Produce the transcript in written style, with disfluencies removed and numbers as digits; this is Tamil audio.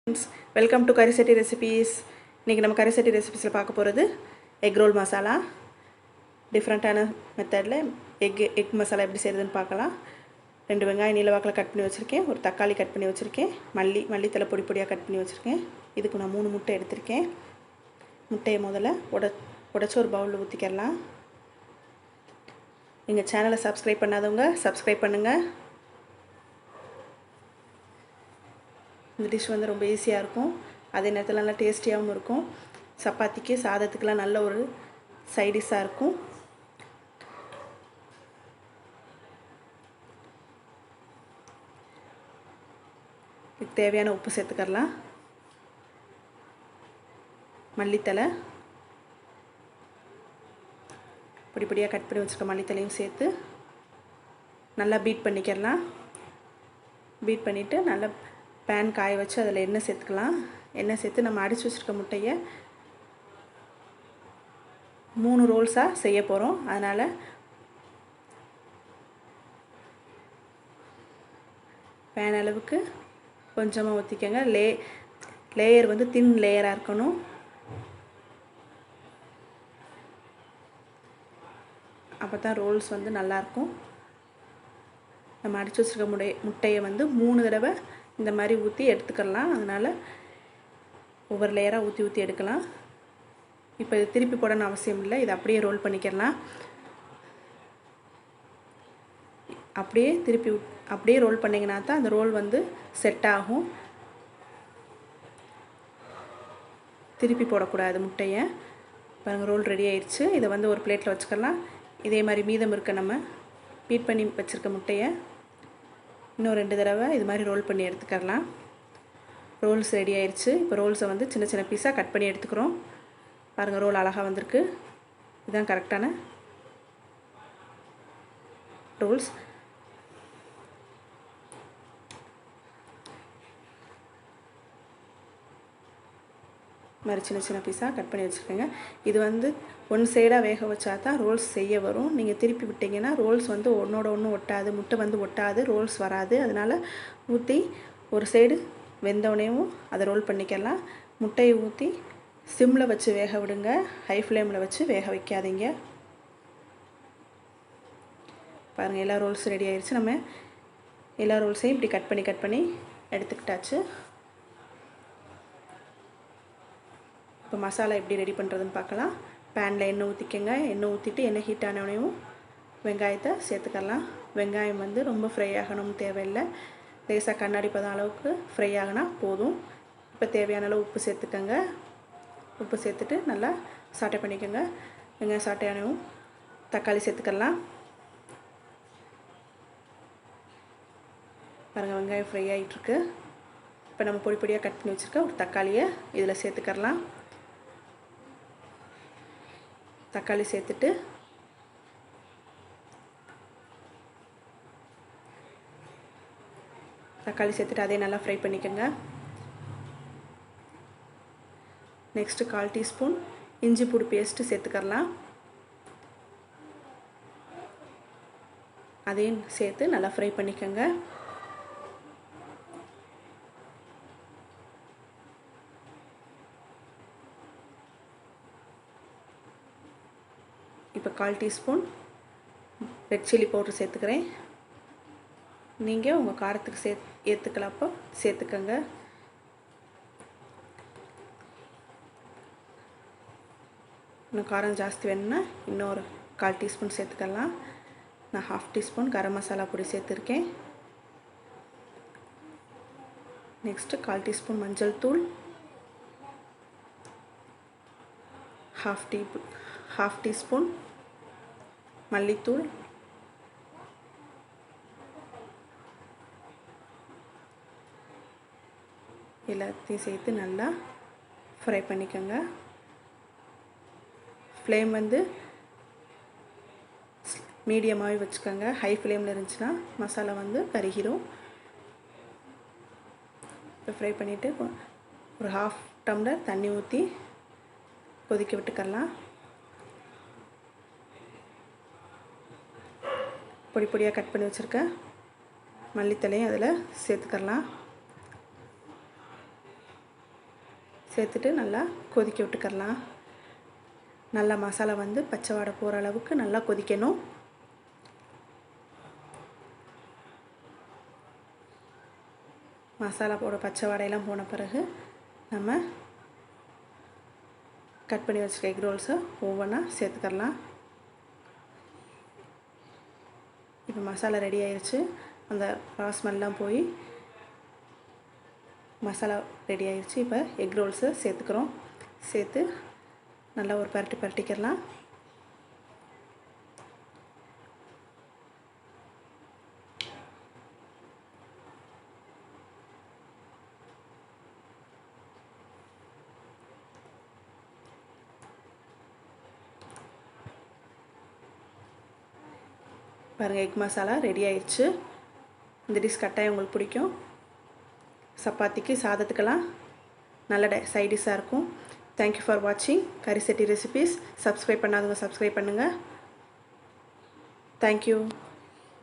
Friends, welcome to Karisati recipes. இன்னைக்கு நம்ம கரிசட்டி ரெசிபீஸ்ல பார்க்க போறது எக் ரோல் மசாலா. டிஃபரண்டான மெத்தட்ல எக் மசாலா எப்படி செய்யறதுன்னு பார்க்கலாம். ரெண்டு வெங்காயம் நீல வாக்குல கட் பண்ணி வச்சிருக்கேன். ஒரு தக்காளி கட் பண்ணி வச்சிருக்கேன். மல்லித்தலை பொடி பொடியா கட் பண்ணி வச்சிருக்கேன். இதுக்கு நான் 3 முட்டை எடுத்துர்க்கேன். முட்டையை முதல்ல உடைச்சு ஒரு பவுல்ல ஊத்திக்கலாம். எங்க சேனலை Subscribe பண்ணாதவங்க Subscribe பண்ணுங்க. இந்த டிஷ் வந்து ரொம்ப ஈஸியா இருக்கும். அதே நேரத்துல நல்ல டேஸ்டியாவும் இருக்கும். சப்பாத்திக்கு சாதத்துக்குலாம் நல்ல ஒரு சைடு டிஷ்ஷா இருக்கும். இதுக்கு தேவையான உப்பு சேர்த்துக்கலாம். மல்லித்தலை பொடி பொடியா கட் பண்ணி வச்சிருக்க மல்லித்தலையும் சேர்த்து நல்லா பீட் பண்ணிக்கலாம். பீட் பண்ணிட்டு நல்லா pan காய வச்சு அதில் எண்ணெய் சேர்த்துக்கலாம். எண்ணெய் சேர்த்து நம்ம அடிச்சு வச்சிருக்க முட்டையை 3 ரோல்ஸா செய்ய போறோம். அதனால pan அளவுக்கு கொஞ்சமா ஊத்திக்கங்க. லேயர் வந்து thin லேயரா இருக்கணும். அப்பதான் ரோல்ஸ் வந்து நல்லா இருக்கும். நம்ம அடிச்சு வச்சிருக்க முட்டையை வந்து 3 தடவை இந்த மாதிரி ஊத்தி எடுத்துக்கலாம். அதனால ஒவ்வொரு லேயரா ஊத்தி எடுக்கலாம். இப்போ இது திருப்பி போடணும் அவசியம் இல்லை. இது அப்படியே ரோல் பண்ணிக்கலாம். அப்படியே ரோல் பண்ணீங்கனா தான் அந்த ரோல் வந்து செட் ஆகும். திருப்பி போட கூடாது முட்டையை. பாருங்க ரோல் ரெடி ஆயிருச்சு. இத வந்து ஒரு பிளேட்ல வச்சுக்கலாம். இதே மாதிரி மீதம் இருக்க நம்ம பீட் பண்ணி வச்சிருக்க முட்டையை இன்னும் 2 தடவை இது மாதிரி ரோல் பண்ணி எடுத்துக்கலாம். ரோல்ஸ் ரெடி ஆயிருச்சு. இப்போ ரோல்ஸை வந்து சின்ன சின்ன பீஸா கட் பண்ணி எடுத்துக்கிறோம். பாருங்க ரோல் அழகா வந்திருக்கு. இதுதான் கரெக்டான ரோல்ஸ். மாதிரி சின்ன சின்ன பீஸா கட் பண்ணி வச்சிருக்கேங்க. இது வந்து ஒன் சைடா வேக வச்சா தான் ரோல்ஸ் செய்ய வரும். நீங்க திருப்பி விட்டீங்கன்னா ரோல்ஸ் வந்து ஒண்ணோட ஒண்ணு ஒட்டாது, முட்டை வந்து ஒட்டாது, ரோல்ஸ் வராது. அதனால ஊத்தி ஒரு சைடு வெந்தவனையும் அதை ரோல் பண்ணிக்கலாம். முட்டையை ஊத்தி சிம்ல வச்சு வேக விடுங்க. ஹை ஃப்ளேம்ல வச்சு வேக வைக்காதீங்க. பாருங்க எல்லா ரோல்ஸ் ரெடி ஆயிருச்சு. நம்ம எல்லா ரோல்ஸையும் இப்படி கட் பண்ணி எடுத்துக்கிட்டாச்சு. இப்போ மசாலா எப்படி ரெடி பண்றதுன்னு பார்க்கலாம். panல எண்ணெய் ஊத்திக்கங்க. எண்ணெய் ஊத்திட்டு எண்ணெய் ஹீட் ஆனவுடனே வெங்காயத்தை சேர்த்துக்கலாம். வெங்காயம் வந்து ரொம்ப ஃப்ரை ஆகணும் தேவையில்லை. லேசா கண்ணாடி பதம் அளவுக்கு ஃப்ரை ஆகனா போதும். இப்போ தேவையான அளவு உப்பு சேர்த்துக்கங்க. உப்பு சேர்த்துட்டு நல்லா சாட்டே பண்ணிக்கங்க. வெங்காயம் சாட்டே ஆனவுடனே தக்காளி சேர்த்துக்கலாம். பாருங்க வெங்காயம் ஃப்ரை ஆயிட்டு இருக்கு. இப்போ நம்ம பொடி பொடியா கட் பண்ணி வச்சிருக்க ஒரு தக்காளியை இதல சேர்த்துக்கலாம். தக்காளி சேர்த்துட்டு அதே நல்லா ஃப்ரை பண்ணிக்கங்க. நெக்ஸ்ட் 1/4 டீஸ்பூன் இஞ்சி பூண்டு பேஸ்ட் சேர்த்துக்கலாம். அதையும் சேர்த்து நல்லா ஃப்ரை பண்ணிக்கங்க. இப்போ 1/4 டீஸ்பூன் ரெட் சில்லி பவுடர் சேர்த்துக்கிறேன். நீங்க உங்க காரத்துக்கு ஏத்துக்கலப்ப சேர்த்துக்கங்க. இன்னும் காரம் ஜாஸ்தி வேணும்னா இன்னொரு 1/4 டீஸ்பூன் சேர்த்துக்கலாம். நான் 1/2 டீஸ்பூன் கரம் மசாலா பொடி சேர்த்திருக்கேன். நெக்ஸ்ட் 1/4 டீஸ்பூன் மஞ்சள் தூள், 1/2 டீஸ்பூன் மல்லித்தூள், எல்லாத்தையும் சேர்த்து நல்லா ஃப்ரை பண்ணிக்கங்க. ஃப்ளேம் வந்து மீடியமாவே வச்சுக்கங்க. ஹை ஃப்ளேம்ல இருந்துச்சுனா மசாலா வந்து கருகிரும். இப்போ ஃப்ரை பண்ணிட்டு ஒரு 1/2 டம்ளர் தண்ணி ஊத்தி கொதிக்க விட்டுக்கலாம். பொடி பொடியா கட் பண்ணி வச்சிருக்க மல்லித்தலையும் அதில் சேர்த்துக்கலாம். சேர்த்துட்டு நல்லா கொதிக்க விட்டுக்கறலாம். நல்லா மசாலா வந்து பச்சை வாடை போகிற அளவுக்கு நல்லா கொதிக்கணும். மசாலா போட பச்சை வாடையெல்லாம் போன பிறகு நம்ம கட் பண்ணி வச்சுருக்க எக் ரோல்ஸை ஒவ்வொன்றா சேர்த்துக்கறலாம். இப்போ மசாலா ரெடி ஆயிடுச்சு. அந்த ஸ்மெல்லாம் போய் மசாலா ரெடி ஆயிடுச்சு. இப்போ எக் ரோல்ஸை சேர்த்துக்கிறோம். சேர்த்து நல்லா ஒரு பரட்டிக்கிறலாம். பாருங்கள், எக் மசாலா ரெடி ஆயிடுச்சு. இந்த டிஷ் கட்டாயம் உங்களுக்கு பிடிக்கும். சப்பாத்திக்கு சாதத்துக்கெல்லாம் நல்ல சைட் டிஷ்ஷாக இருக்கும். தேங்க்யூ ஃபார் வாட்சிங் கரி சட்டி ரெசிபீஸ். சப்ஸ்கிரைப் பண்ணாதவங்க சப்ஸ்கிரைப் பண்ணுங்கள். தேங்க்யூ.